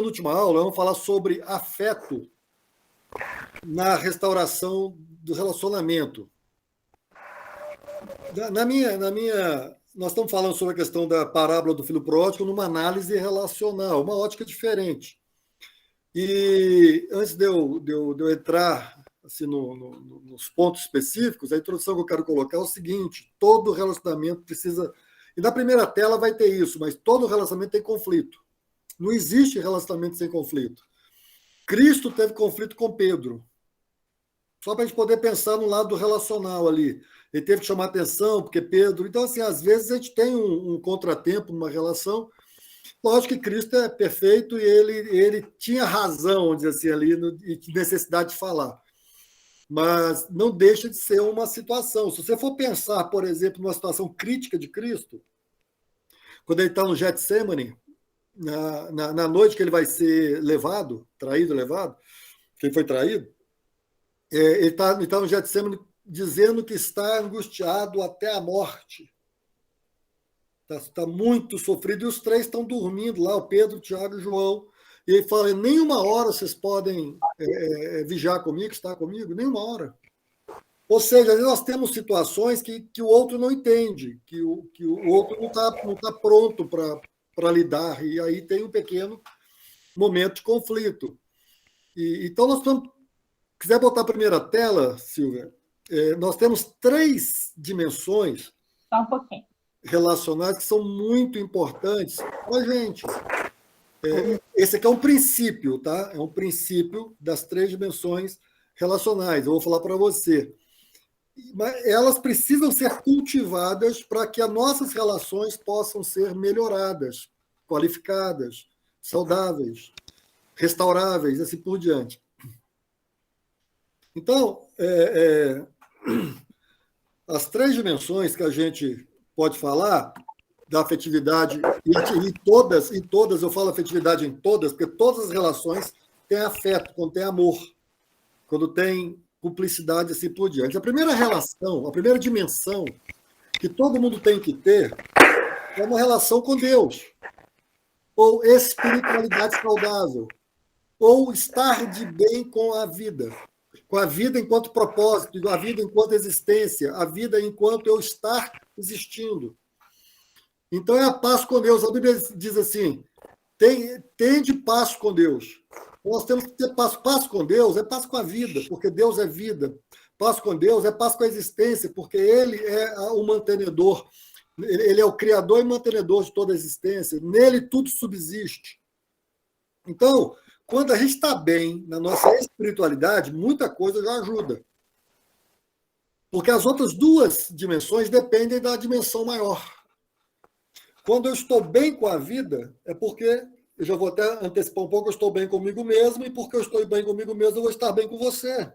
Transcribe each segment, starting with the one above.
penúltima aula, vamos falar sobre afeto na restauração do relacionamento. Nós estamos falando sobre a questão da parábola do filho pródigo numa análise relacional, uma ótica diferente. E antes de eu entrar assim, nos pontos específicos, a introdução que eu quero colocar é o seguinte: todo relacionamento precisa. E na primeira tela vai ter isso, mas todo relacionamento tem conflito. Não existe relacionamento sem conflito. Cristo teve conflito com Pedro. Só para a gente poder pensar no lado relacional ali. Ele teve que chamar atenção, porque Pedro... Então, assim, às vezes a gente tem um contratempo numa relação. Lógico que Cristo é perfeito e ele tinha razão, vamos dizer assim, ali, e necessidade de falar. Mas não deixa de ser uma situação. Se você for pensar, por exemplo, numa situação crítica de Cristo, quando ele está no Getsemane, na noite que ele vai ser levado, que ele foi traído, ele está no Getsemane dizendo que está angustiado até a morte. Está muito sofrido. E os três estão dormindo lá, o Pedro, o Tiago e o João. E ele fala, nenhuma hora vocês podem vigiar comigo, estar comigo, nenhuma hora. Ou seja, nós temos situações que o outro não entende, que o outro não tá pronto para lidar. E aí tem um pequeno momento de conflito. Então, nós vamos... Quiser botar a primeira tela, Silvia, nós temos 3 dimensões Só um pouquinho. Relacionais que são muito importantes para a gente. Esse aqui é um princípio, tá? É um princípio das 3 dimensões relacionais. Eu vou falar para você. Mas elas precisam ser cultivadas para que as nossas relações possam ser melhoradas, qualificadas, saudáveis, restauráveis, assim por diante. Então, as 3 dimensões que a gente pode falar da afetividade, e em todas, eu falo afetividade em todas, porque todas as relações têm afeto, quando tem amor, quando tem cumplicidade, assim por diante. A primeira relação, a primeira dimensão que todo mundo tem que ter é uma relação com Deus, ou espiritualidade saudável, ou estar de bem com a vida enquanto propósito, a vida enquanto existência, a vida enquanto eu estar existindo. Então é a paz com Deus. A Bíblia diz assim, tende paz com Deus. Nós temos que ter paz. Paz com Deus é paz com a vida, porque Deus é vida. Paz com Deus é paz com a existência, porque Ele é o mantenedor. Ele é o criador e mantenedor de toda a existência. Nele tudo subsiste. Então, quando a gente está bem na nossa espiritualidade, muita coisa já ajuda. Porque as outras 2 dimensões dependem da dimensão maior. Quando eu estou bem com a vida, é porque, eu já vou até antecipar um pouco, eu estou bem comigo mesmo, e porque eu estou bem comigo mesmo, eu vou estar bem com você.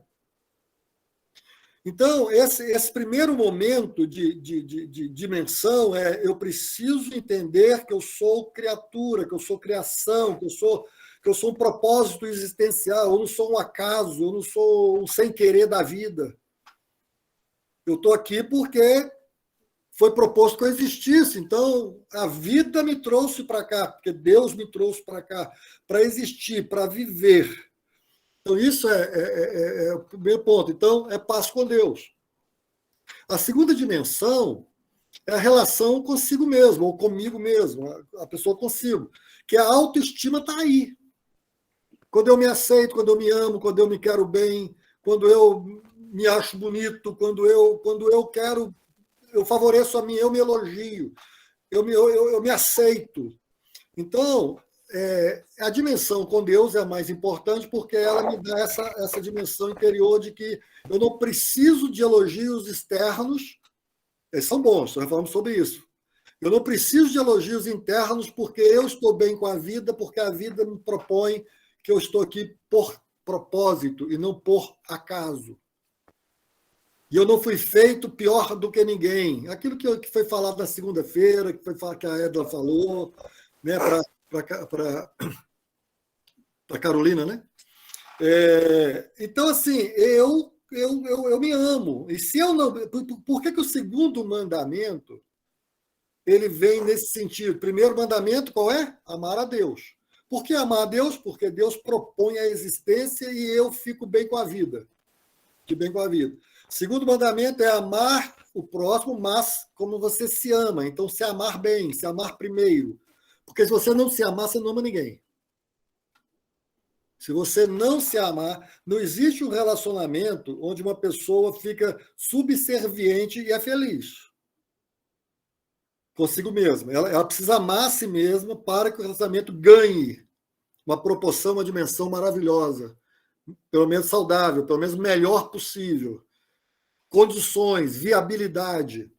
Então, esse primeiro momento de dimensão eu preciso entender que eu sou criatura, que eu sou criação, que eu sou um propósito existencial, eu não sou um acaso, eu não sou um sem querer da vida. Eu estou aqui porque foi proposto que eu existisse. Então, a vida me trouxe para cá, porque Deus me trouxe para cá, para existir, para viver. Então, isso é o primeiro ponto. Então, é paz com Deus. A segunda dimensão é a relação consigo mesmo, ou comigo mesmo, a pessoa consigo, que a autoestima está aí. Quando eu me aceito, quando eu me amo, quando eu me quero bem, quando eu me acho bonito, quando eu quero, eu favoreço a mim, eu me elogio, eu me aceito. Então, a dimensão com Deus é a mais importante porque ela me dá essa dimensão interior de que eu não preciso de elogios externos, eles são bons, nós falamos sobre isso. Eu não preciso de elogios internos porque eu estou bem com a vida, porque a vida me propõe que eu estou aqui por propósito e não por acaso. E eu não fui feito pior do que ninguém. Aquilo que foi falado na segunda-feira, que a Edla falou, né, para Carolina, né? Então, assim, eu me amo. E se eu não... Por que o segundo mandamento ele vem nesse sentido? Primeiro mandamento, qual é? Amar a Deus. Por que amar a Deus? Porque Deus propõe a existência e eu fico bem com a vida. De bem com a vida. Segundo mandamento é amar o próximo, mas como você se ama. Então, se amar bem, se amar primeiro. Porque se você não se amar, você não ama ninguém. Se você não se amar, não existe um relacionamento onde uma pessoa fica subserviente e é feliz consigo mesma. Ela precisa amar a si mesma para que o relacionamento ganhe uma proporção, uma dimensão maravilhosa, pelo menos saudável, pelo menos melhor possível. Condições, viabilidade.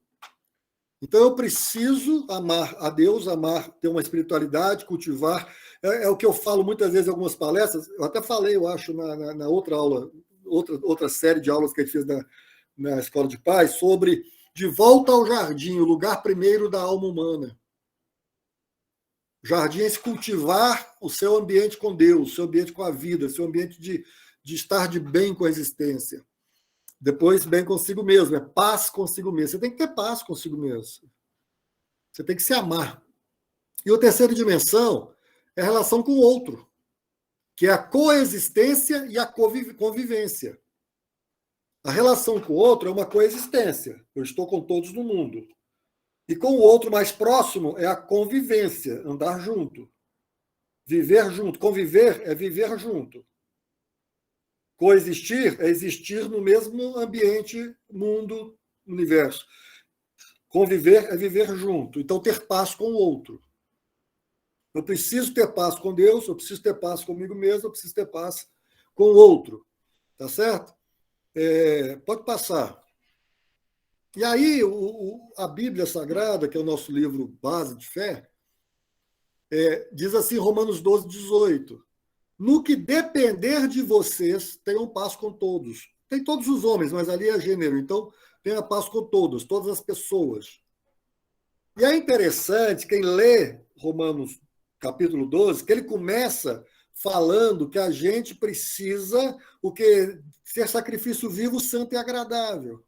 Então eu preciso amar a Deus, amar, ter uma espiritualidade, cultivar. É o que eu falo muitas vezes em algumas palestras. Eu até falei, eu acho, na outra aula, outra série de aulas que a gente fez na Escola de Paz, sobre de volta ao jardim, o lugar primeiro da alma humana. Jardim é se cultivar o seu ambiente com Deus, o seu ambiente com a vida, o seu ambiente de estar de bem com a existência. Depois, bem consigo mesmo, é paz consigo mesmo. Você tem que ter paz consigo mesmo. Você tem que se amar. E a terceira dimensão é a relação com o outro, que é a coexistência e a convivência. A relação com o outro é uma coexistência. Eu estou com todos no mundo. E com o outro mais próximo é a convivência, andar junto. Viver junto. Conviver é viver junto. Coexistir é existir no mesmo ambiente, mundo, universo. Conviver é viver junto. Então, ter paz com o outro. Eu preciso ter paz com Deus, eu preciso ter paz comigo mesmo, eu preciso ter paz com o outro. Tá certo? Pode passar. E aí, a Bíblia Sagrada, que é o nosso livro base de fé, diz assim, Romanos 12, 18. No que depender de vocês, tenham paz com todos. Tem todos os homens, mas ali é gênero. Então, tenha paz com todos, todas as pessoas. E é interessante, quem lê Romanos capítulo 12, que ele começa falando que a gente precisa ser sacrifício vivo, santo e agradável.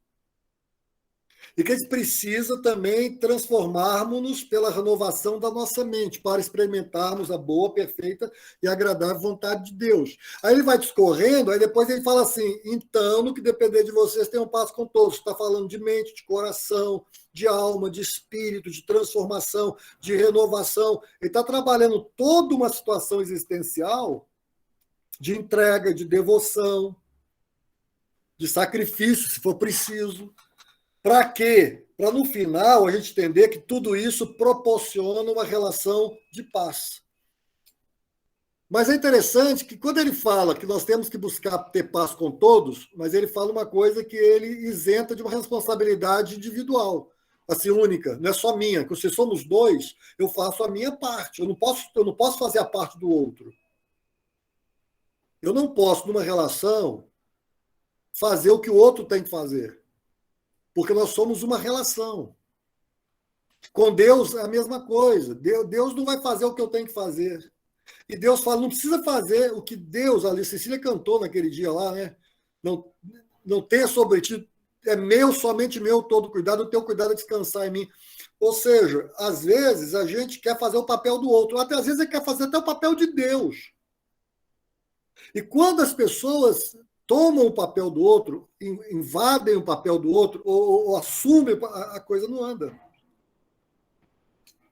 E que a gente precisa também transformarmos-nos pela renovação da nossa mente, para experimentarmos a boa, perfeita e agradável vontade de Deus. Aí ele vai discorrendo, aí depois ele fala assim, então, no que depender de vocês, tenham paz com todos. Está falando de mente, de coração, de alma, de espírito, de transformação, de renovação. Ele está trabalhando toda uma situação existencial de entrega, de devoção, de sacrifício, se for preciso. Para quê? Para, no final, a gente entender que tudo isso proporciona uma relação de paz. Mas é interessante que, quando ele fala que nós temos que buscar ter paz com todos, mas ele fala uma coisa que ele isenta de uma responsabilidade individual, assim, única, não é só minha, que se somos dois, eu faço a minha parte, eu não posso fazer a parte do outro. Eu não posso, numa relação, fazer o que o outro tem que fazer. Porque nós somos uma relação. Com Deus é a mesma coisa. Deus não vai fazer o que eu tenho que fazer. E Deus fala, não precisa fazer o que Deus, ali, Cecília cantou naquele dia lá, né? Não tenha sobre ti, é meu, somente meu, todo cuidado, o teu cuidado é descansar em mim. Ou seja, às vezes a gente quer fazer o papel do outro, até às vezes ele quer fazer até o papel de Deus. E quando as pessoas tomam o papel do outro, invadem o papel do outro, ou assumem, a coisa não anda.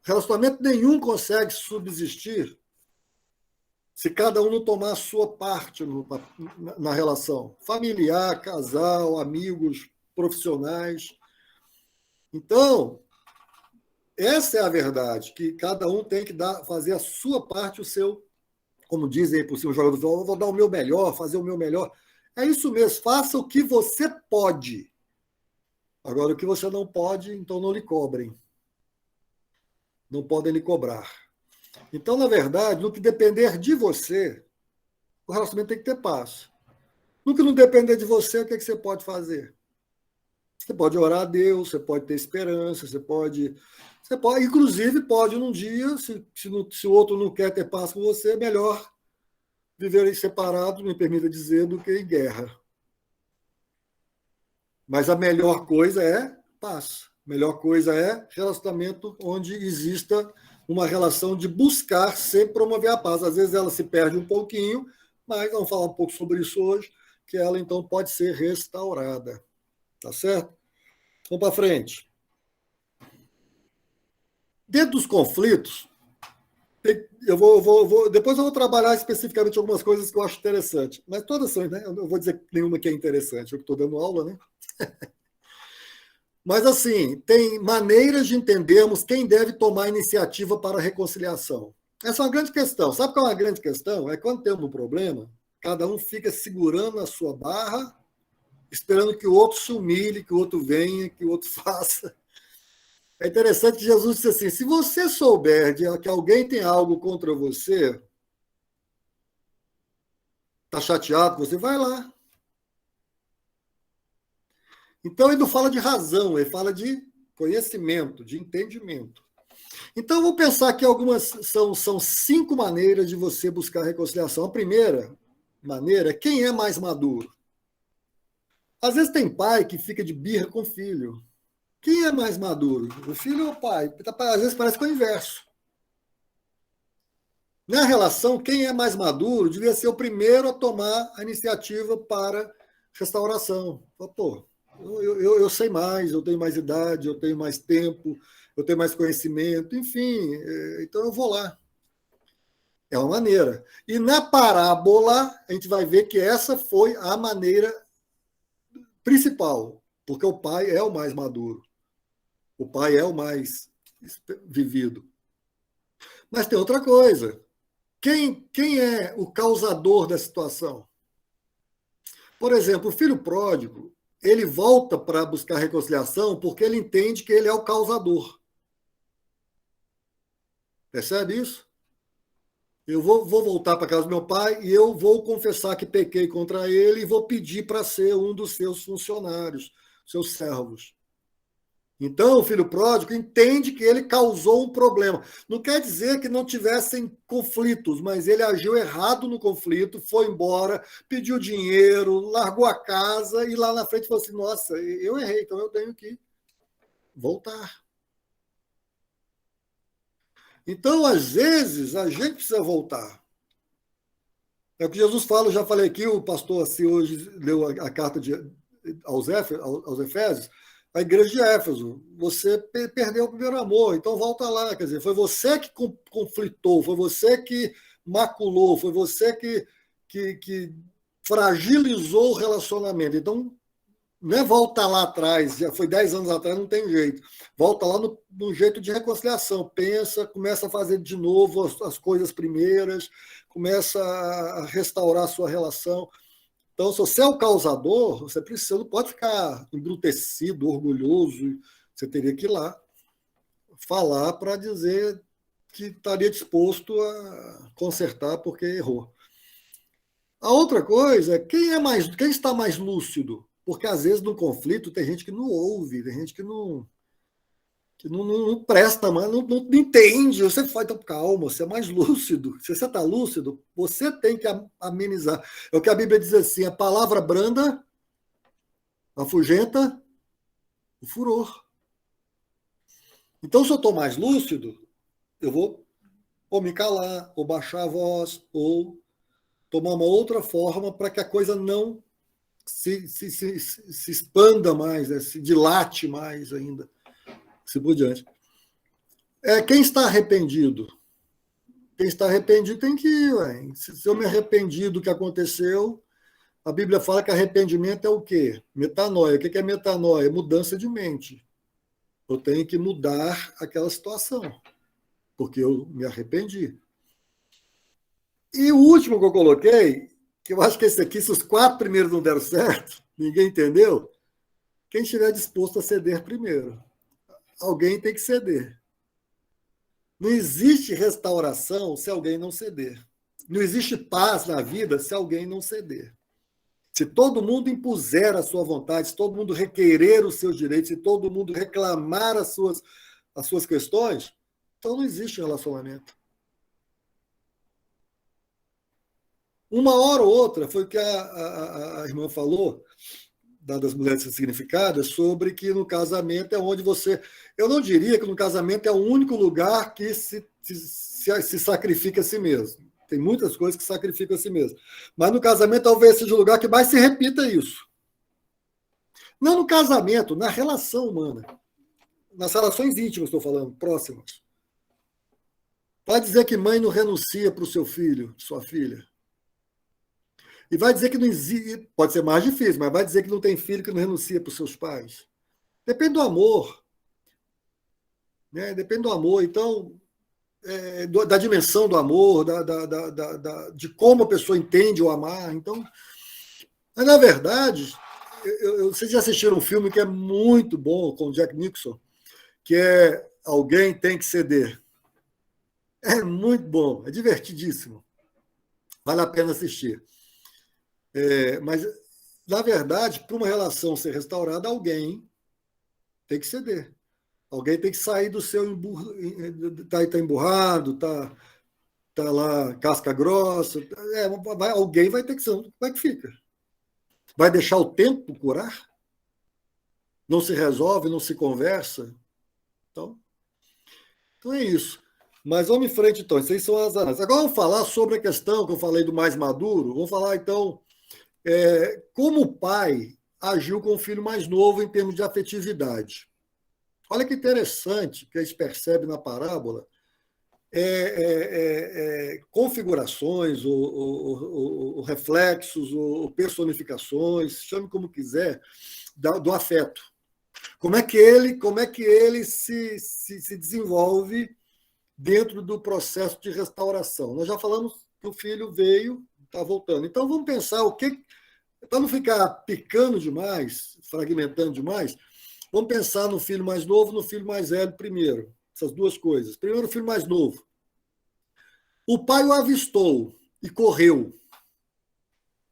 Relacionamento nenhum consegue subsistir se cada um não tomar a sua parte na relação. Familiar, casal, amigos, profissionais. Então, essa é a verdade, que cada um tem que fazer a sua parte, o seu, como dizem aí por cima, os jogadores, eu vou dar o meu melhor, fazer o meu melhor. É isso mesmo, faça o que você pode. Agora, o que você não pode, então não lhe cobrem. Não podem lhe cobrar. Então, na verdade, no que depender de você, o relacionamento tem que ter paz. No que não depender de você, o que você pode fazer? Você pode orar a Deus, você pode ter esperança, você pode inclusive, pode num dia, se o outro não quer ter paz com você, é melhor viverem separados, me permita dizer, do que em guerra. Mas a melhor coisa é paz. A melhor coisa é relacionamento onde exista uma relação de buscar sempre promover a paz. Às vezes ela se perde um pouquinho, mas vamos falar um pouco sobre isso hoje, que ela então pode ser restaurada. Tá certo? Vamos para frente. Dentro dos conflitos, depois eu vou trabalhar especificamente algumas coisas que eu acho interessante. Mas todas são, né? Eu não vou dizer nenhuma que é interessante, eu que estou dando aula, né? Mas, assim, tem maneiras de entendermos quem deve tomar a iniciativa para a reconciliação. Essa é uma grande questão. Sabe qual é uma grande questão? É quando temos um problema, cada um fica segurando a sua barra, esperando que o outro se humilhe, que o outro venha, que o outro faça. É interessante que Jesus disse assim: se você souber que alguém tem algo contra você, está chateado, você vai lá. Então ele não fala de razão, ele fala de conhecimento, de entendimento. Então, eu vou pensar que algumas são 5 maneiras de você buscar reconciliação. A primeira maneira é quem é mais maduro. Às vezes tem pai que fica de birra com o filho. Quem é mais maduro? O filho ou o pai? Às vezes parece que é o inverso. Na relação, quem é mais maduro devia ser o primeiro a tomar a iniciativa para restauração. Pô, eu sei mais, eu tenho mais idade, eu tenho mais tempo, eu tenho mais conhecimento, enfim, então eu vou lá. É uma maneira. E na parábola, a gente vai ver que essa foi a maneira principal, porque o pai é o mais maduro, o pai é o mais vivido. Mas tem outra coisa. Quem é o causador da situação? Por exemplo, o filho pródigo, ele volta para buscar reconciliação porque ele entende que ele é o causador. Percebe isso? Eu vou voltar para casa do meu pai e eu vou confessar que pequei contra ele e vou pedir para ser um dos seus funcionários, seus servos. Então, o filho pródigo entende que ele causou um problema. Não quer dizer que não tivessem conflitos, mas ele agiu errado no conflito, foi embora, pediu dinheiro, largou a casa e lá na frente falou assim: nossa, eu errei, então eu tenho que voltar. Então, às vezes, a gente precisa voltar. É o que Jesus fala, eu já falei aqui, o pastor assim hoje leu a carta aos Efésios, a igreja de Éfeso, você perdeu o primeiro amor, então volta lá, quer dizer, foi você que conflitou, foi você que maculou, foi você que fragilizou o relacionamento. Então, não é volta lá atrás, já foi 10 anos atrás, não tem jeito. Volta lá no jeito de reconciliação. Pensa, começa a fazer de novo as coisas primeiras, começa a restaurar a sua relação. Então, se você é o causador, você não pode ficar embrutecido, orgulhoso. Você teria que ir lá falar para dizer que estaria disposto a consertar porque errou. A outra coisa é quem está mais lúcido, porque às vezes no conflito tem gente que não ouve, tem gente que não presta mais, não entende. Você faz, então calma, você é mais lúcido. Se você está lúcido, você tem que amenizar. É o que a Bíblia diz assim: a palavra branda afugenta o furor. Então, se eu estou mais lúcido, eu vou ou me calar, ou baixar a voz, ou tomar uma outra forma para que a coisa não se expanda mais, né? Se dilate mais ainda, assim por diante. Quem está arrependido? Quem está arrependido tem que ir. Ué. Se eu me arrependi do que aconteceu, a Bíblia fala que arrependimento é o quê? Metanoia. O que é metanoia? Mudança de mente. Eu tenho que mudar aquela situação, porque eu me arrependi. E o último que eu coloquei, que eu acho que esse aqui, se os 4 primeiros não deram certo, ninguém entendeu, quem estiver disposto a ceder primeiro. Alguém tem que ceder. Não existe restauração se alguém não ceder. Não existe paz na vida se alguém não ceder. Se todo mundo impuser a sua vontade, se todo mundo requerer os seus direitos, se todo mundo reclamar as suas questões, então não existe relacionamento. Uma hora ou outra, foi o que a irmã falou, das mulheres significadas, sobre que no casamento é onde você. Eu não diria que no casamento é o único lugar que se sacrifica a si mesmo. Tem muitas coisas que sacrificam a si mesmo. Mas no casamento talvez seja o lugar que mais se repita isso. Não no casamento, na relação humana. Nas relações íntimas, estou falando, próximas. Vai dizer que mãe não renuncia para o seu filho, sua filha. E vai dizer que não existe. Pode ser mais difícil, mas vai dizer que não tem filho que não renuncia para os seus pais. Depende do amor. Né? Depende do amor. Então, da dimensão do amor, de como a pessoa entende o amar. Então, mas, na verdade, vocês já assistiram um filme que é muito bom com o Jack Nicholson, que é Alguém Tem que Ceder. É muito bom, é divertidíssimo. Vale a pena assistir. Mas, na verdade, para uma relação ser restaurada, alguém tem que ceder. Alguém tem que sair do seu tá emburrado, tá lá casca grossa. Alguém vai ter que ser. Como é que fica? Vai deixar o tempo curar? Não se resolve, não se conversa? Então é isso. Mas vamos em frente, então. Essas são as análises. Agora vamos falar sobre a questão que eu falei do mais maduro. Vamos falar, então, como o pai agiu com o filho mais novo em termos de afetividade. Olha que interessante que a gente percebe na parábola configurações, ou reflexos, ou personificações, chame como quiser, do afeto. Como é que ele se desenvolve dentro do processo de restauração? Nós já falamos que o filho veio, está voltando. Então vamos pensar para não ficar picando demais, fragmentando demais, vamos pensar no filho mais novo, no filho mais velho primeiro. Essas duas coisas. Primeiro, o filho mais novo. O pai o avistou e correu.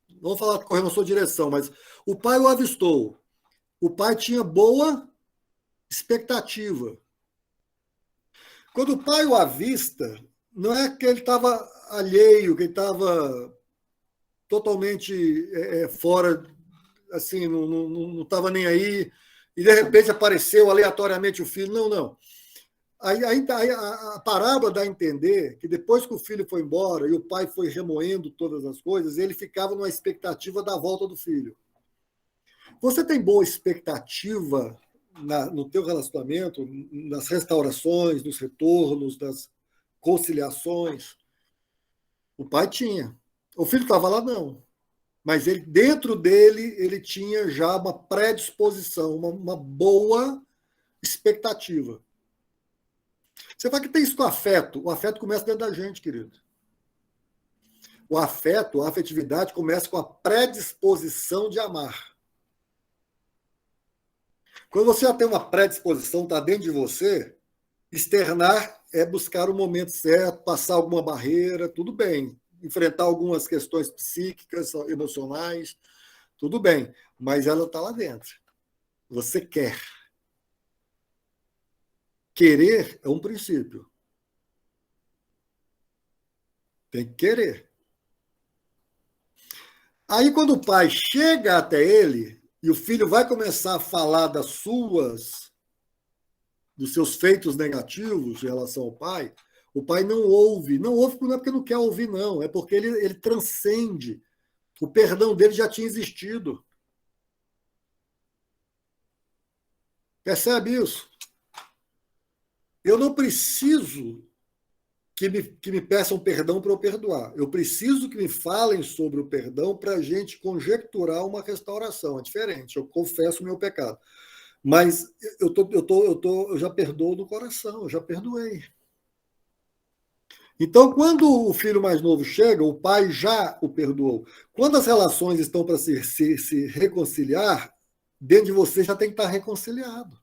Não vou falar que correu na sua direção, mas o pai o avistou. O pai tinha boa expectativa. Quando o pai o avista, não é que ele estava alheio, que ele estava totalmente fora, assim, não estava nem aí, e de repente apareceu aleatoriamente o filho. Não, não. Aí a parábola dá a entender que depois que o filho foi embora e o pai foi remoendo todas as coisas, ele ficava numa expectativa da volta do filho. Você tem boa expectativa no teu relacionamento, nas restaurações, nos retornos, nas conciliações? O pai tinha. O filho estava lá, não. Mas dentro dele, ele tinha já uma predisposição, uma boa expectativa. Você fala que tem isso com afeto. O afeto começa dentro da gente, querido. O afeto, a afetividade começa com a predisposição de amar. Quando você já tem uma predisposição, está dentro de você, externar é buscar o momento certo, passar alguma barreira, tudo bem. Enfrentar algumas questões psíquicas, emocionais, tudo bem. Mas ela está lá dentro. Você quer. Querer é um princípio. Tem que querer. Aí, quando o pai chega até ele, e o filho vai começar a falar dos seus feitos negativos em relação ao pai, o pai não ouve. Não ouve não é porque não quer ouvir, não. É porque ele transcende. O perdão dele já tinha existido. Percebe isso? Eu não preciso que me peçam perdão para eu perdoar. Eu preciso que me falem sobre o perdão para a gente conjecturar uma restauração. É diferente. Eu confesso o meu pecado. Mas eu já perdoo do coração, eu já perdoei. Então, quando o filho mais novo chega, o pai já o perdoou. Quando as relações estão para se reconciliar, dentro de você já tem que estar reconciliado.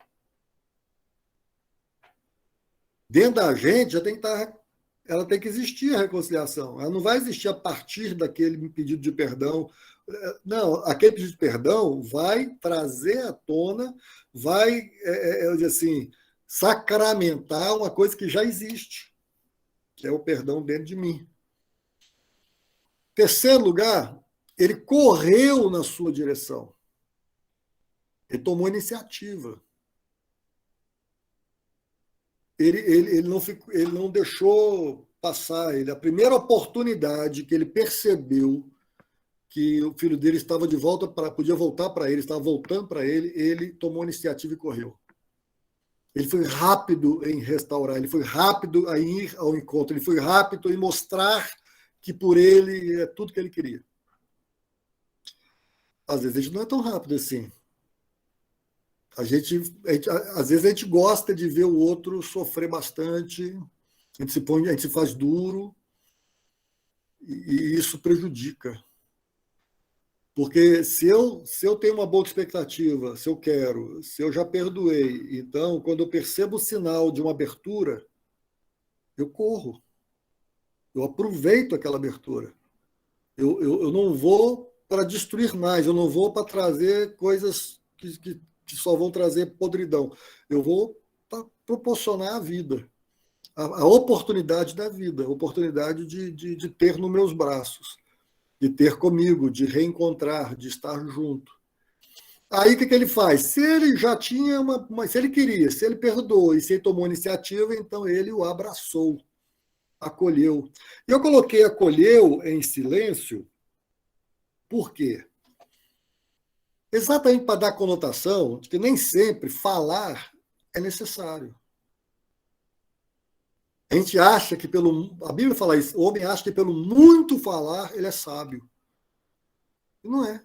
Dentro da gente já tem que estar. Ela tem que existir a reconciliação. Ela não vai existir a partir daquele pedido de perdão. Não, aquele pedido de perdão vai trazer à tona, vai, eu dizer assim, sacramentar uma coisa que já existe, que é o perdão dentro de mim. Terceiro lugar, ele correu na sua direção. Ele tomou iniciativa. Ele não deixou passar. A primeira oportunidade que ele percebeu que o filho dele estava de volta podia voltar para ele, estava voltando para ele tomou iniciativa e correu. Ele foi rápido em restaurar, ele foi rápido em ir ao encontro, ele foi rápido em mostrar que por ele é tudo que ele queria. Às vezes a gente não é tão rápido assim. Às vezes a gente gosta de ver o outro sofrer bastante, a gente se faz duro, e isso prejudica. Porque se eu tenho uma boa expectativa, se eu quero, se eu já perdoei, então, quando eu percebo o sinal de uma abertura, eu corro. Eu aproveito aquela abertura. Eu não vou para destruir mais, eu não vou para trazer coisas que só vão trazer podridão. Eu vou para proporcionar a vida, a oportunidade da vida, a oportunidade de ter nos meus braços, de ter comigo, de reencontrar, de estar junto. Aí o que ele faz? Se ele já tinha se ele queria, se ele perdoou e se ele tomou iniciativa, então ele o abraçou, acolheu. Eu coloquei acolheu em silêncio, por quê? Exatamente para dar conotação de que nem sempre falar é necessário. A gente acha que a Bíblia fala isso, o homem acha que pelo muito falar ele é sábio. E não é.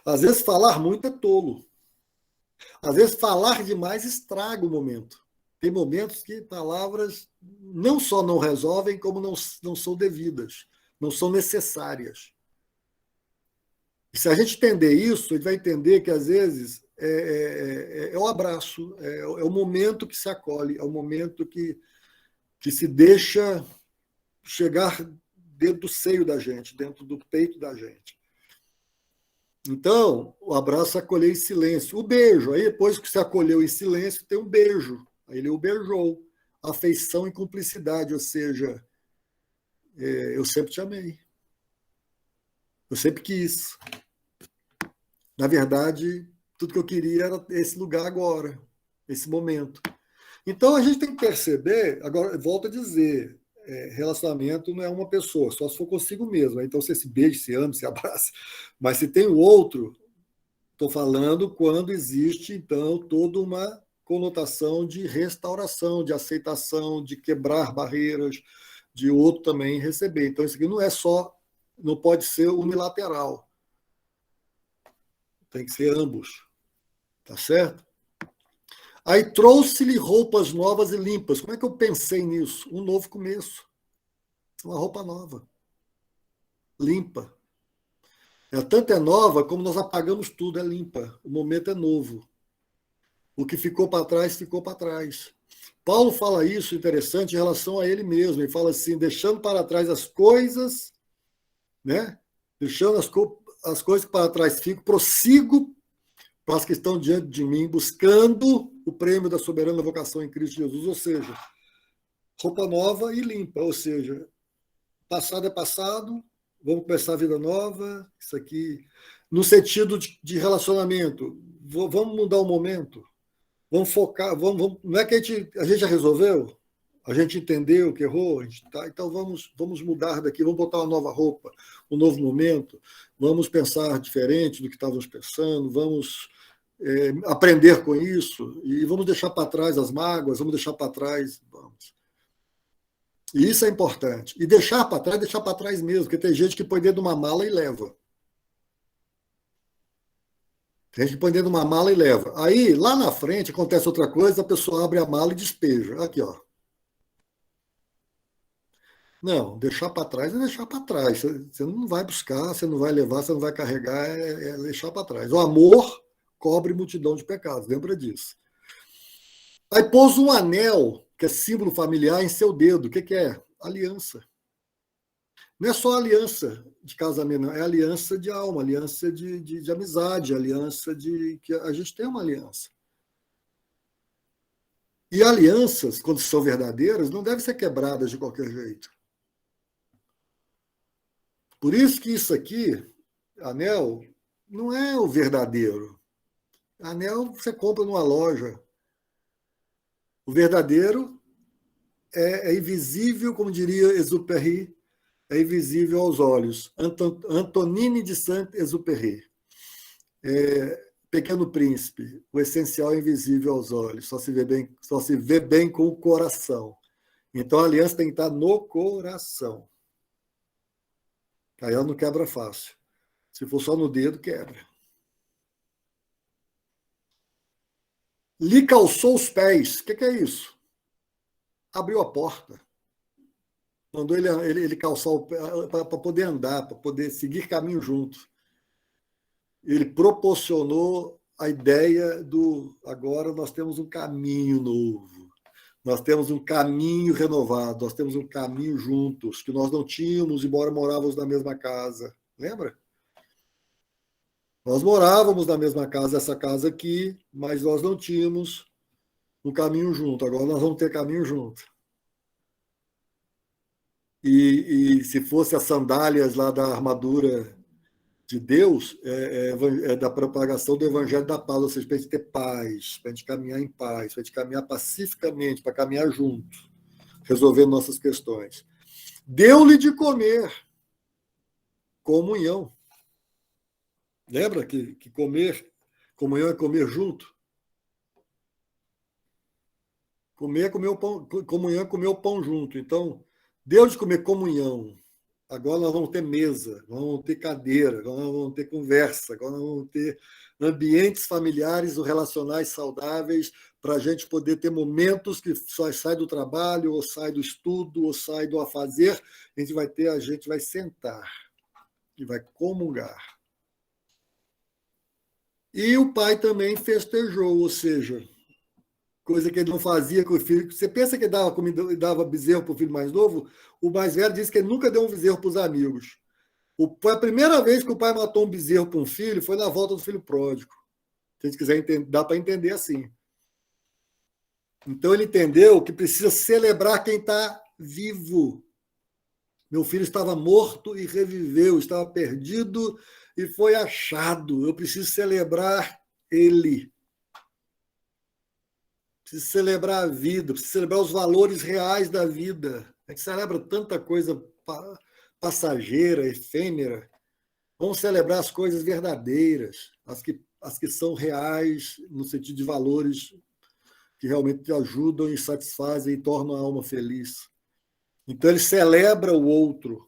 Às vezes falar muito é tolo. Às vezes falar demais estraga o momento. Tem momentos que palavras não só não resolvem, como não são devidas, não são necessárias. E se a gente entender isso, a gente vai entender que, às vezes, é o abraço, é o momento que se acolhe, é o momento que se deixa chegar dentro do seio da gente, dentro do peito da gente. Então, o abraço é acolher em silêncio. O beijo, aí depois que se acolheu em silêncio, tem um beijo. Aí ele o beijou. Afeição e cumplicidade, ou seja, eu sempre te amei. Eu sempre quis. Na verdade, tudo que eu queria era esse lugar agora, esse momento. Então, a gente tem que perceber, agora, volto a dizer, relacionamento não é uma pessoa, só se for consigo mesmo. Então, você se beija, se ama, se abraça. Mas se tem o outro, estou falando quando existe, então, toda uma conotação de restauração, de aceitação, de quebrar barreiras, de outro também receber. Então, isso aqui não pode ser unilateral. Tem que ser ambos. Tá certo? Aí trouxe-lhe roupas novas e limpas. Como é que eu pensei nisso? Um novo começo. Uma roupa nova. Limpa. Tanto é nova como nós apagamos tudo, é limpa. O momento é novo. O que ficou para trás, ficou para trás. Paulo fala isso interessante em relação a ele mesmo. Ele fala assim, deixando para trás as coisas, né? Deixando as coisas que para trás ficam, prossigo para as que estão diante de mim, buscando o prêmio da soberana vocação em Cristo Jesus. Ou seja, roupa nova e limpa. Ou seja, passado é passado, vamos começar a vida nova. Isso aqui, no sentido de relacionamento, vamos mudar o momento. Vamos focar, não é que a gente já resolveu, a gente entendeu que errou, então vamos mudar daqui, vamos botar uma nova roupa, um novo momento, vamos pensar diferente do que estávamos pensando, vamos aprender com isso e vamos deixar para trás as mágoas, vamos deixar para trás, vamos. E isso é importante. E deixar para trás mesmo, porque tem gente que põe dentro de uma mala e leva. Tem gente que põe dentro de uma mala e leva. Aí, lá na frente, acontece outra coisa, a pessoa abre a mala e despeja. Aqui, ó. Não, deixar para trás é deixar para trás. Você não vai buscar, você não vai levar, você não vai carregar, é deixar para trás. O amor cobre multidão de pecados, lembra disso. Aí pôs um anel, que é símbolo familiar, em seu dedo. O que é? Aliança. Não é só aliança de casamento, não. É aliança de alma, aliança de amizade, aliança de que a gente tem uma aliança. E alianças, quando são verdadeiras, não devem ser quebradas de qualquer jeito. Por isso que isso aqui, anel, não é o verdadeiro. Anel você compra numa loja. O verdadeiro é invisível, como diria Exupéry, é invisível aos olhos. Antonine de Saint-Exupéry. Pequeno Príncipe, o essencial é invisível aos olhos, só se vê bem com o coração. Então a aliança tem que estar no coração. Aí ela não quebra fácil. Se for só no dedo, quebra. Lhe calçou os pés. O que é isso? Abriu a porta. Mandou ele calçar para poder andar, para poder seguir caminho junto. Ele proporcionou a ideia do agora nós temos um caminho novo, nós temos um caminho renovado, nós temos um caminho juntos, que nós não tínhamos, embora morávamos na mesma casa. Lembra? Nós morávamos na mesma casa, essa casa aqui, mas nós não tínhamos um caminho junto. Agora nós vamos ter caminho junto. E se fosse as sandálias lá da armadura de Deus, da propagação do evangelho da paz, ou seja, para a gente ter paz, para a gente caminhar em paz, para a gente caminhar pacificamente, para caminhar junto, resolvendo nossas questões. Deu-lhe de comer, comunhão. Lembra que comunhão é comer junto? Comer é comer o pão, comunhão é comer o pão junto. Então, deu de comer comunhão. Agora nós vamos ter mesa, nós vamos ter cadeira, agora nós vamos ter conversa, agora nós vamos ter ambientes familiares ou relacionais saudáveis para a gente poder ter momentos que só sai do trabalho, ou sai do estudo, ou sai do afazer. A gente vai sentar e vai comungar. E o pai também festejou, ou seja, coisa que ele não fazia com o filho. Você pensa que ele dava comida, dava bezerro para o filho mais novo? O mais velho disse que ele nunca deu um bezerro para os amigos. Foi a primeira vez que o pai matou um bezerro para um filho, foi na volta do filho pródigo. Se a gente quiser entender, dá para entender assim. Então ele entendeu que precisa celebrar quem está vivo. Meu filho estava morto e reviveu, estava perdido e foi achado. Eu preciso celebrar ele. Preciso celebrar a vida, preciso celebrar os valores reais da vida. A gente celebra tanta coisa passageira, efêmera. Vamos celebrar as coisas verdadeiras, as que são reais, no sentido de valores que realmente te ajudam e satisfazem e tornam a alma feliz. Então ele celebra o outro.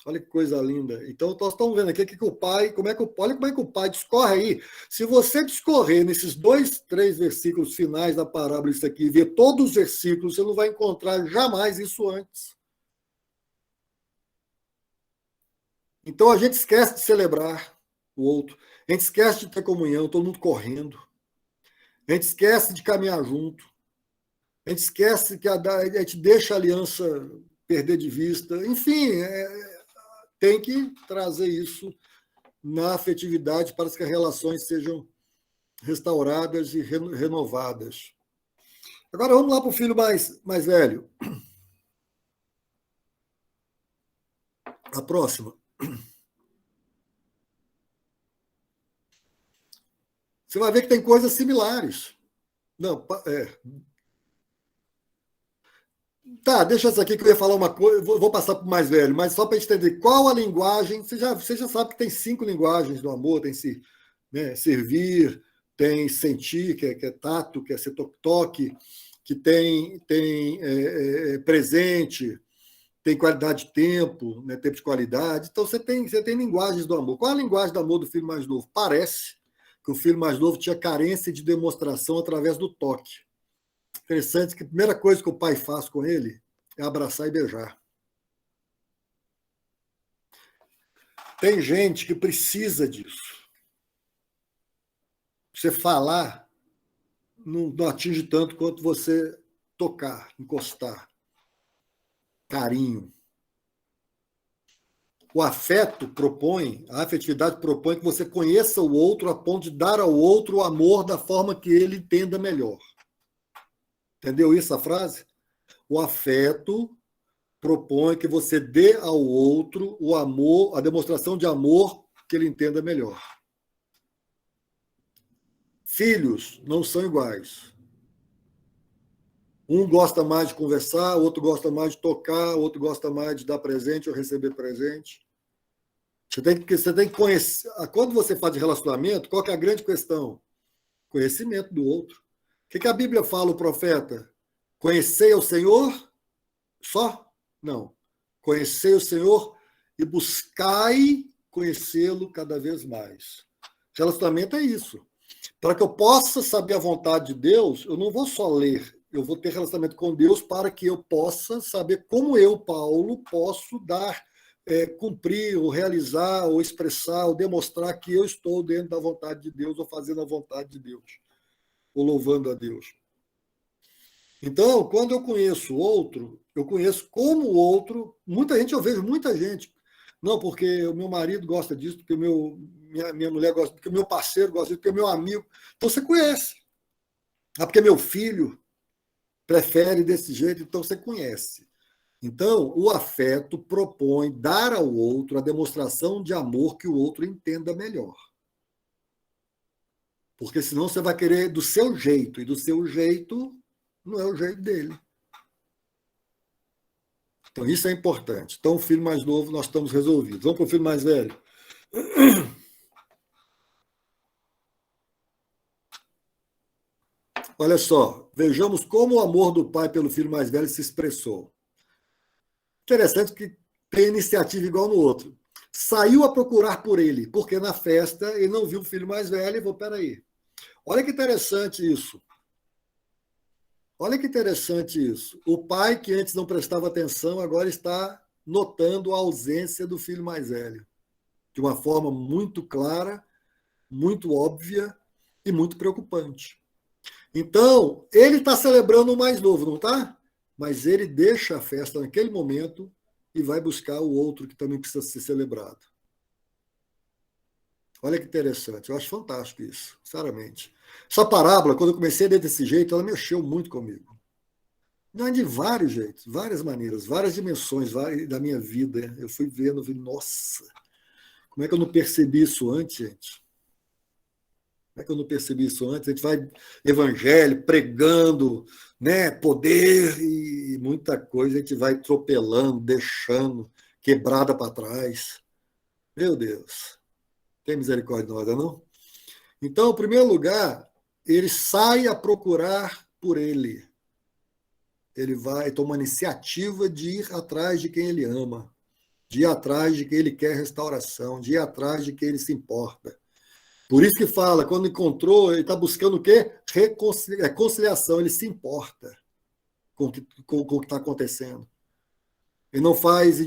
Olha que coisa linda. Então, nós estamos vendo aqui que o pai, olha como é que o pai discorre aí. Se você discorrer nesses 2, 3 versículos finais da parábola, isso aqui, e ver todos os versículos, você não vai encontrar jamais isso antes. Então, a gente esquece de celebrar o outro. A gente esquece de ter comunhão, todo mundo correndo. A gente esquece de caminhar junto. A gente esquece que a gente deixa a aliança perder de vista. Enfim, tem que trazer isso na afetividade para que as relações sejam restauradas e renovadas. Agora vamos lá para o filho mais velho. A próxima. Você vai ver que tem coisas similares. Não, Tá, deixa essa aqui que eu ia falar uma coisa, vou passar para o mais velho, mas só para entender qual a linguagem. Você já sabe que tem 5 linguagens do amor: tem servir, tem sentir, que é tato, que é ser toque, que tem presente, tem qualidade de tempo, né, tempo de qualidade. Então você tem linguagens do amor. Qual é a linguagem do amor do filho mais novo? Parece que o filho mais novo tinha carência de demonstração através do toque. Interessante que a primeira coisa que o pai faz com ele é abraçar e beijar. Tem gente que precisa disso. Você falar não atinge tanto quanto você tocar, encostar. Carinho. O afeto propõe, a afetividade propõe que você conheça o outro a ponto de dar ao outro o amor da forma que ele entenda melhor. Entendeu isso a frase? O afeto propõe que você dê ao outro o amor, a demonstração de amor que ele entenda melhor. Filhos não são iguais. Um gosta mais de conversar, o outro gosta mais de tocar, o outro gosta mais de dar presente ou receber presente. Você tem que conhecer. Quando você faz de relacionamento, qual que é a grande questão? Conhecimento do outro. O que a Bíblia fala, o profeta? Conhecei o Senhor só? Não. Conhecei o Senhor e buscai conhecê-lo cada vez mais. Relacionamento é isso. Para que eu possa saber a vontade de Deus, eu não vou só ler, eu vou ter relacionamento com Deus para que eu possa saber como eu, Paulo, posso dar, cumprir, ou realizar, ou expressar, ou demonstrar que eu estou dentro da vontade de Deus, ou fazendo a vontade de Deus, ou louvando a Deus. Então, quando eu conheço o outro, eu conheço como o outro. Muita gente, eu vejo muita gente. Não, porque o meu marido gosta disso, porque minha mulher gosta, porque o meu parceiro gosta disso, porque o meu amigo. Então você conhece. Ah, porque meu filho prefere desse jeito, então você conhece. Então, o afeto propõe dar ao outro a demonstração de amor que o outro entenda melhor. Porque senão você vai querer do seu jeito, e do seu jeito não é o jeito dele. Então, isso é importante. Então, o filho mais novo, nós estamos resolvidos. Vamos para o filho mais velho. Olha só, vejamos como o amor do pai pelo filho mais velho se expressou. Interessante que tem iniciativa igual no outro. Saiu a procurar por ele, porque na festa ele não viu o filho mais velho e falou, peraí. Olha que interessante isso. Olha que interessante isso. O pai que antes não prestava atenção agora está notando a ausência do filho mais velho. De uma forma muito clara, muito óbvia e muito preocupante. Então, ele está celebrando o mais novo, não está? Mas ele deixa a festa naquele momento e vai buscar o outro que também precisa ser celebrado. Olha que interessante, eu acho fantástico isso, sinceramente. Essa parábola, quando eu comecei a ler desse jeito, ela mexeu muito comigo. Não, de vários jeitos, várias maneiras, várias dimensões da minha vida. Eu fui vendo, eu vi, nossa, como é que eu não percebi isso antes, gente? Como é que eu não percebi isso antes? A gente vai evangelho, pregando, né, poder e muita coisa a gente vai atropelando, deixando quebrada para trás. Meu Deus, tem misericórdia de nós, não? Então, em primeiro lugar, ele sai a procurar por ele. Ele vai tomar iniciativa de ir atrás de quem ele ama, de ir atrás de quem ele quer restauração, de ir atrás de quem ele se importa. Por isso que fala, quando encontrou, ele está buscando o quê? Conciliação, ele se importa com o que está acontecendo. Ele não faz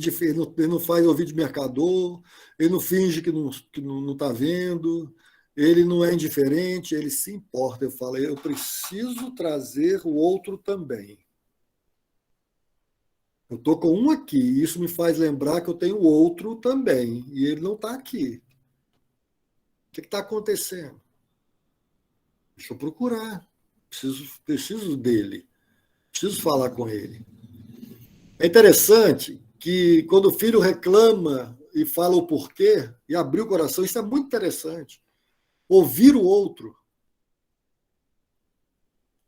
ouvir de mercador, ele não finge que não está vendo, ele não é indiferente, ele se importa. Eu falo, eu preciso trazer o outro também. Eu estou com um aqui, e isso me faz lembrar que eu tenho outro também, e ele não está aqui. O que está acontecendo? Deixa eu procurar. Preciso dele. Preciso falar com ele. É interessante que quando o filho reclama e fala o porquê, e abrir o coração, isso é muito interessante. Ouvir o outro.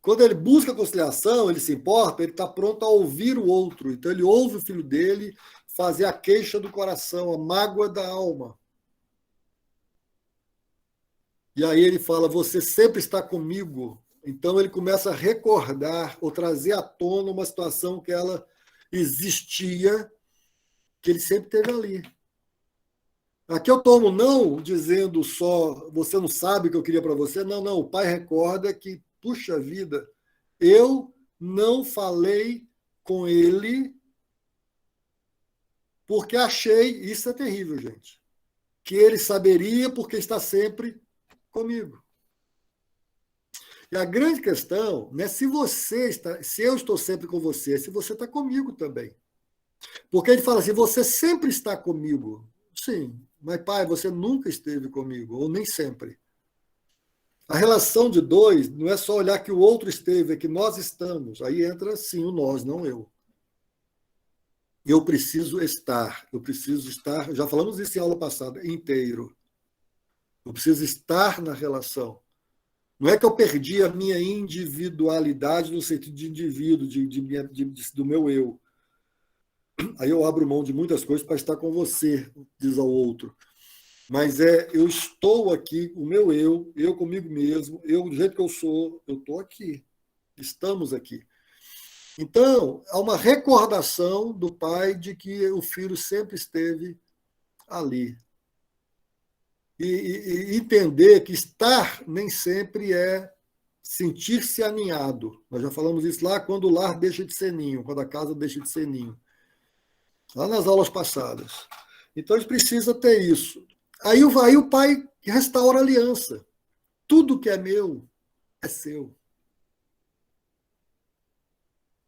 Quando ele busca a conciliação, ele se importa, ele está pronto a ouvir o outro. Então ele ouve o filho dele fazer a queixa do coração, a mágoa da alma. E aí ele fala, você sempre está comigo. Então ele começa a recordar ou trazer à tona uma situação que ela existia, que ele sempre teve ali. Aqui eu tomo não dizendo só, você não sabe o que eu queria para você. Não, não. O pai recorda que, puxa vida, eu não falei com ele porque achei, isso é terrível, gente, que ele saberia porque está sempre comigo. E a grande questão não é se eu estou sempre com você, se você está comigo também. Porque ele fala assim, você sempre está comigo. Sim, mas pai, você nunca esteve comigo, ou nem sempre. A relação de dois não é só olhar que o outro esteve, é que nós estamos. Aí entra sim o nós, não eu. Eu preciso estar, já falamos isso em aula passada, inteiro. Eu preciso estar na relação. Não é que eu perdi a minha individualidade no sentido de indivíduo, do meu eu. Aí eu abro mão de muitas coisas para estar com você, diz ao outro. Mas eu estou aqui, o meu eu comigo mesmo, eu do jeito que eu estou aqui. Estamos aqui. Então, há uma recordação do pai de que o filho sempre esteve ali. E entender que estar nem sempre é sentir-se aninhado. Nós já falamos isso lá quando o lar deixa de ser ninho, quando a casa deixa de ser ninho. Lá nas aulas passadas. Então, a gente precisa ter isso. Aí o pai restaura a aliança. Tudo que é meu é seu.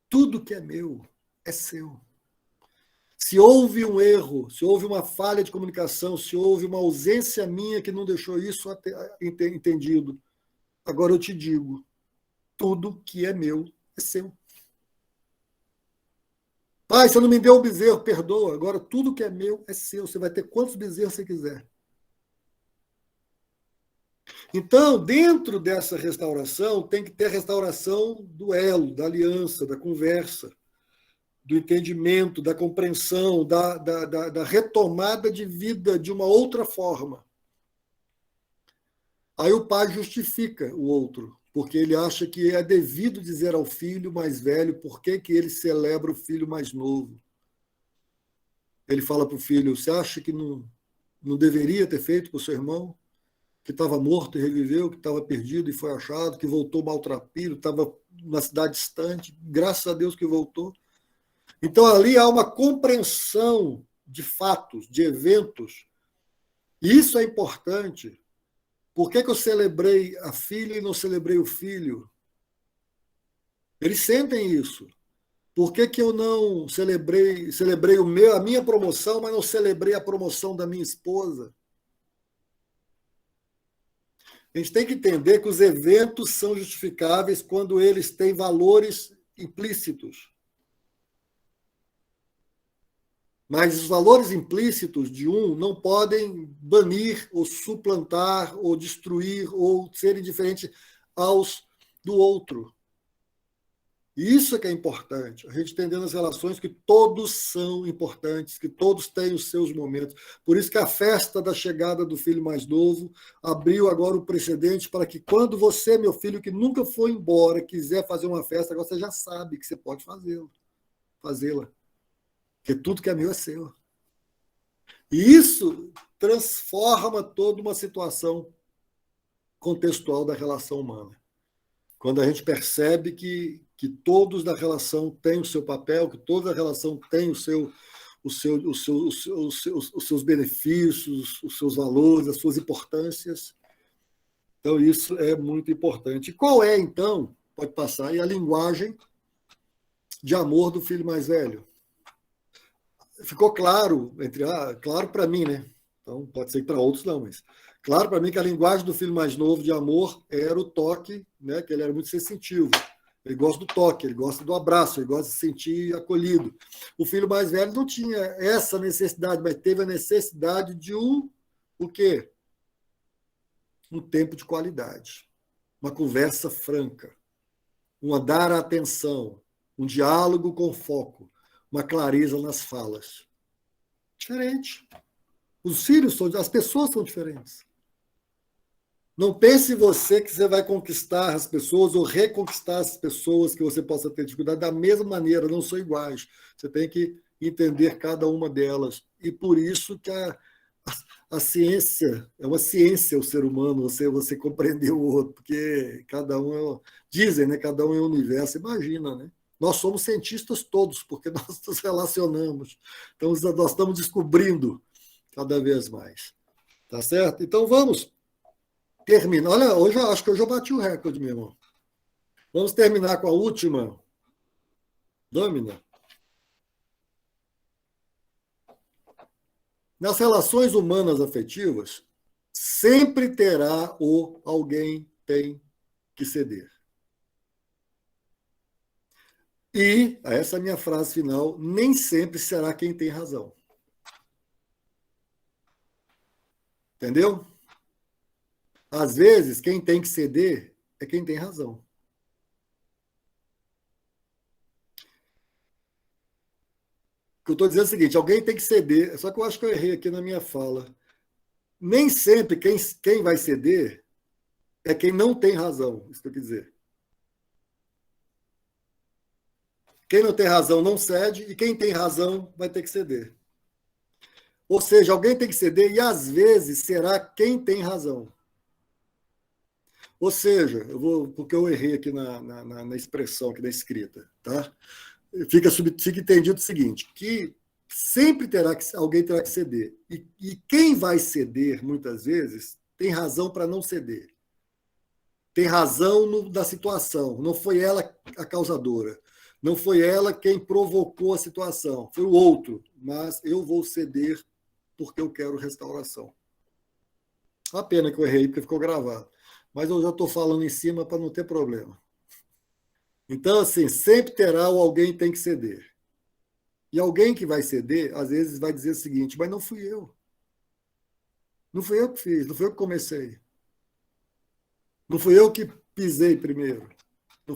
Tudo que é meu é seu. Se houve um erro, se houve uma falha de comunicação, se houve uma ausência minha que não deixou isso entendido, agora eu te digo, tudo que é meu é seu. Pai, você não me deu um bezerro, perdoa. Agora tudo que é meu é seu. Você vai ter quantos bezerros você quiser. Então, dentro dessa restauração, tem que ter a restauração do elo, da aliança, da conversa, do entendimento, da compreensão, da retomada de vida de uma outra forma. Aí o pai justifica o outro, porque ele acha que é devido dizer ao filho mais velho por que ele celebra o filho mais novo. Ele fala para o filho, você acha que não deveria ter feito para o seu irmão? Que estava morto e reviveu, que estava perdido e foi achado, que voltou maltrapilho, estava numa cidade distante, graças a Deus que voltou. Então, ali há uma compreensão de fatos, de eventos. E isso é importante. Por que eu celebrei a filha e não celebrei o filho? Eles sentem isso. Por que eu não celebrei a minha promoção, mas não celebrei a promoção da minha esposa? A gente tem que entender que os eventos são justificáveis quando eles têm valores implícitos. Mas os valores implícitos de um não podem banir ou suplantar ou destruir ou serem diferentes aos do outro. E isso é que é importante, a gente entendendo as relações que todos são importantes, que todos têm os seus momentos. Por isso que a festa da chegada do filho mais novo abriu agora o precedente para que quando você, meu filho, que nunca foi embora, quiser fazer uma festa, agora você já sabe que você pode fazê-la. Porque tudo que é meu é seu. E isso transforma toda uma situação contextual da relação humana. Quando a gente percebe que todos da relação têm o seu papel, que toda a relação tem os seus benefícios, os seus valores, as suas importâncias. Então, isso é muito importante. E qual é, então, pode passar aí, a linguagem de amor do filho mais velho? Ficou claro, claro para mim, né? Então, pode ser que para outros não, mas claro para mim que a linguagem do filho mais novo de amor era o toque, né? Que ele era muito sensitivo. Ele gosta do toque, ele gosta do abraço, ele gosta de se sentir acolhido. O filho mais velho não tinha essa necessidade, mas teve a necessidade de o quê? Um tempo de qualidade, uma conversa franca, dar atenção, um diálogo com foco, uma clareza nas falas. Diferente. Os filhos as pessoas são diferentes. Não pense você que você vai conquistar as pessoas ou reconquistar as pessoas que você possa ter dificuldade da mesma maneira, não são iguais. Você tem que entender cada uma delas. E por isso que a ciência, é uma ciência o ser humano, você compreender o outro, porque cada um dizem, né? Cada um é um universo, imagina, né? Nós somos cientistas todos, porque nós nos relacionamos. Então, nós estamos descobrindo cada vez mais. Tá certo? Então, vamos terminar. Olha, acho que hoje eu bati o recorde, meu irmão. Vamos terminar com a última. Dômina. Nas relações humanas afetivas, sempre terá ou alguém tem que ceder. E, essa é a minha frase final, nem sempre será quem tem razão. Entendeu? Às vezes, quem tem que ceder é quem tem razão. O que eu estou dizendo é o seguinte: alguém tem que ceder, só que eu acho que eu errei aqui na minha fala. Nem sempre quem vai ceder é quem não tem razão, isso que eu quis dizer. Quem não tem razão não cede, e quem tem razão vai ter que ceder. Ou seja, alguém tem que ceder e às vezes será quem tem razão. Ou seja, porque eu errei aqui na expressão, aqui na escrita, tá? Fica entendido o seguinte, que sempre alguém terá que ceder. E quem vai ceder, muitas vezes, tem razão para não ceder. Tem razão da situação. Não foi ela a causadora. Não foi ela quem provocou a situação. Foi o outro. Mas eu vou ceder porque eu quero restauração. Uma pena que eu errei, porque ficou gravado. Mas eu já estou falando em cima para não ter problema. Então, assim, sempre terá alguém que tem que ceder. E alguém que vai ceder, às vezes, vai dizer o seguinte: mas não fui eu. Não fui eu que fiz, não fui eu que comecei. Não fui eu que pisei primeiro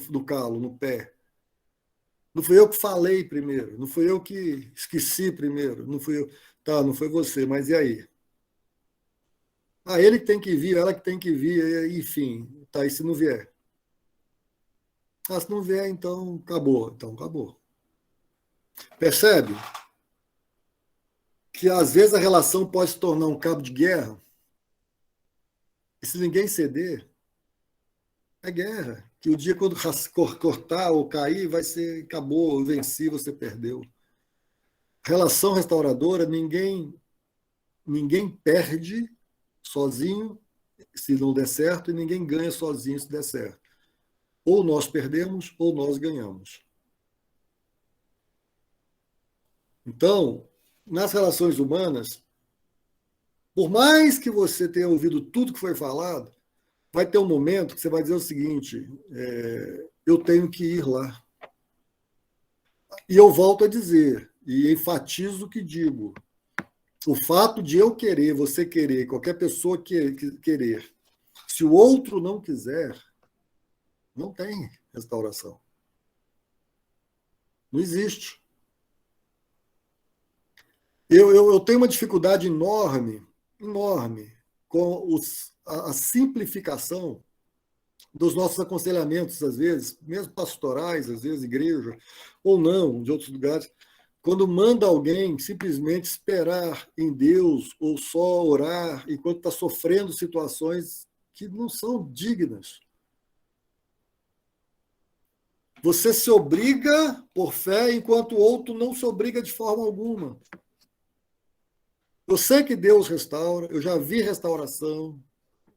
no calo, no pé. Não fui eu que falei primeiro. Não fui eu que esqueci primeiro. Não fui eu. Tá, não foi você, mas e aí? Ah, ele que tem que vir, ela que tem que vir, enfim. Tá, e se não vier? Ah, se não vier, então acabou. Então acabou. Percebe que às vezes a relação pode se tornar um cabo de guerra, e se ninguém ceder, é guerra. Que o dia quando cortar ou cair, vai ser, acabou, eu venci, você perdeu. Relação restauradora, ninguém perde sozinho se não der certo, e ninguém ganha sozinho se der certo. Ou nós perdemos, ou nós ganhamos. Então, nas relações humanas, por mais que você tenha ouvido tudo que foi falado, vai ter um momento que você vai dizer o seguinte: eu tenho que ir lá. E eu volto a dizer, e enfatizo o que digo: o fato de eu querer, você querer, qualquer pessoa querer, se o outro não quiser, não tem restauração. Não existe. Eu tenho uma dificuldade enorme, enorme, com a simplificação dos nossos aconselhamentos, às vezes, mesmo pastorais, às vezes, igreja, ou não, de outros lugares, quando manda alguém simplesmente esperar em Deus ou só orar enquanto está sofrendo situações que não são dignas. Você se obriga por fé, enquanto o outro não se obriga de forma alguma. Eu sei que Deus restaura, eu já vi restauração,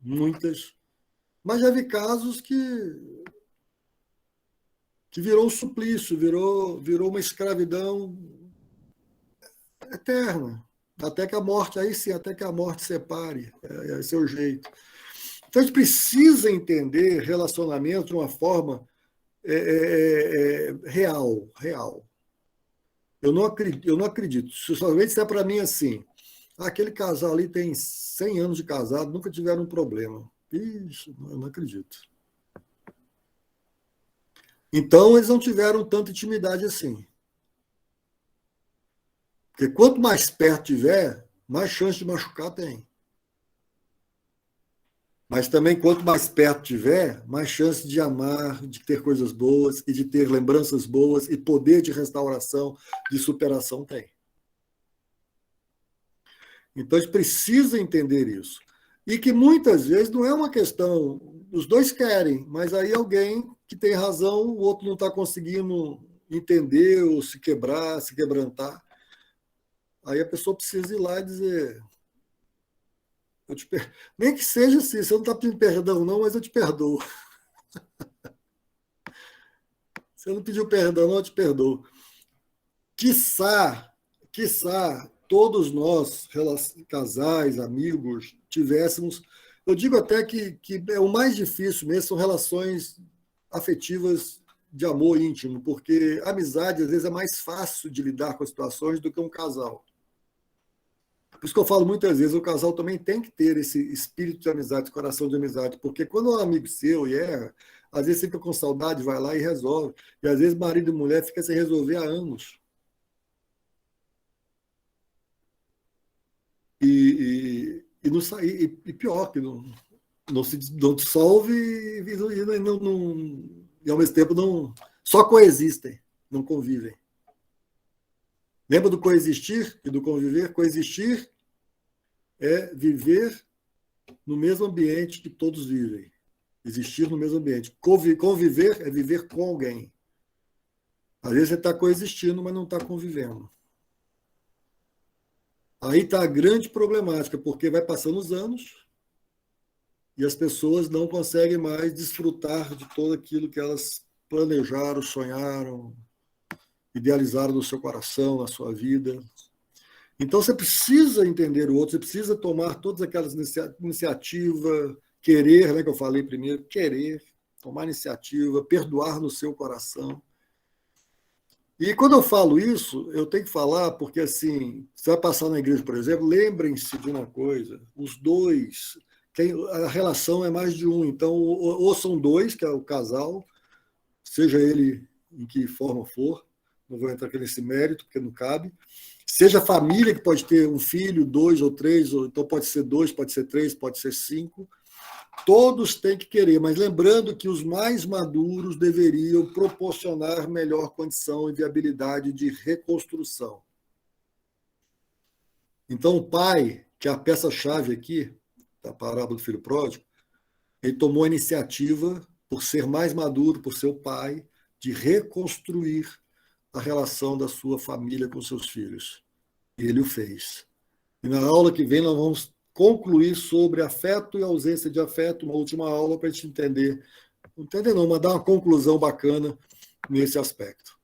muitas, mas já vi casos que virou um suplício, virou uma escravidão eterna. Até que a morte, aí sim, até que a morte separe, é seu jeito. Então a gente precisa entender relacionamento de uma forma real, real. Eu não acredito. Se somente disser para mim assim: aquele casal ali tem 100 anos de casado, nunca tiveram um problema. Ixi, eu não acredito. Então, eles não tiveram tanta intimidade assim. Porque quanto mais perto tiver, mais chance de machucar tem. Mas também, quanto mais perto tiver, mais chance de amar, de ter coisas boas e de ter lembranças boas e poder de restauração, de superação tem. Então, a gente precisa entender isso. E que muitas vezes não é uma questão, os dois querem, mas aí alguém que tem razão, o outro não está conseguindo entender ou se quebrar, se quebrantar. Aí a pessoa precisa ir lá e dizer: nem que seja assim, você não está pedindo perdão, não, mas eu te perdoo. Você não pediu perdão, não, eu te perdoo. Quiçá, todos nós, casais, amigos, tivéssemos. Eu digo até que é o mais difícil mesmo são relações afetivas de amor íntimo, porque a amizade, às vezes, é mais fácil de lidar com as situações do que um casal. Por isso que eu falo muitas vezes, o casal também tem que ter esse espírito de amizade, esse coração de amizade, porque quando é um amigo seu e erra, às vezes fica com saudade, vai lá e resolve. E às vezes marido e mulher fica sem resolver há anos. E pior, que não se não dissolve e ao mesmo tempo não só coexistem, não convivem. Lembra do coexistir e do conviver? Coexistir é viver no mesmo ambiente que todos vivem. Existir no mesmo ambiente. Conviver é viver com alguém. Às vezes você está coexistindo, mas não está convivendo. Aí está a grande problemática, porque vai passando os anos e as pessoas não conseguem mais desfrutar de tudo aquilo que elas planejaram, sonharam, idealizaram no seu coração, na sua vida. Então você precisa entender o outro, você precisa tomar todas aquelas iniciativas, querer, né, que eu falei primeiro, querer, tomar iniciativa, perdoar no seu coração. E quando eu falo isso, eu tenho que falar porque, assim, você vai passar na igreja, por exemplo, lembrem-se de uma coisa, os dois, a relação é mais de um, então, ou são dois, que é o casal, seja ele em que forma for, não vou entrar aqui nesse mérito, porque não cabe, seja a família, que pode ter um filho, dois ou três, ou então pode ser dois, pode ser três, pode ser cinco, todos têm que querer, mas lembrando que os mais maduros deveriam proporcionar melhor condição e viabilidade de reconstrução. Então, o pai, que é a peça-chave aqui, da parábola do filho pródigo, ele tomou a iniciativa, por ser mais maduro, por ser o pai, de reconstruir a relação da sua família com seus filhos. E ele o fez. E na aula que vem nós vamos concluir sobre afeto e ausência de afeto, uma última aula para a gente entender não, mas dar uma conclusão bacana nesse aspecto.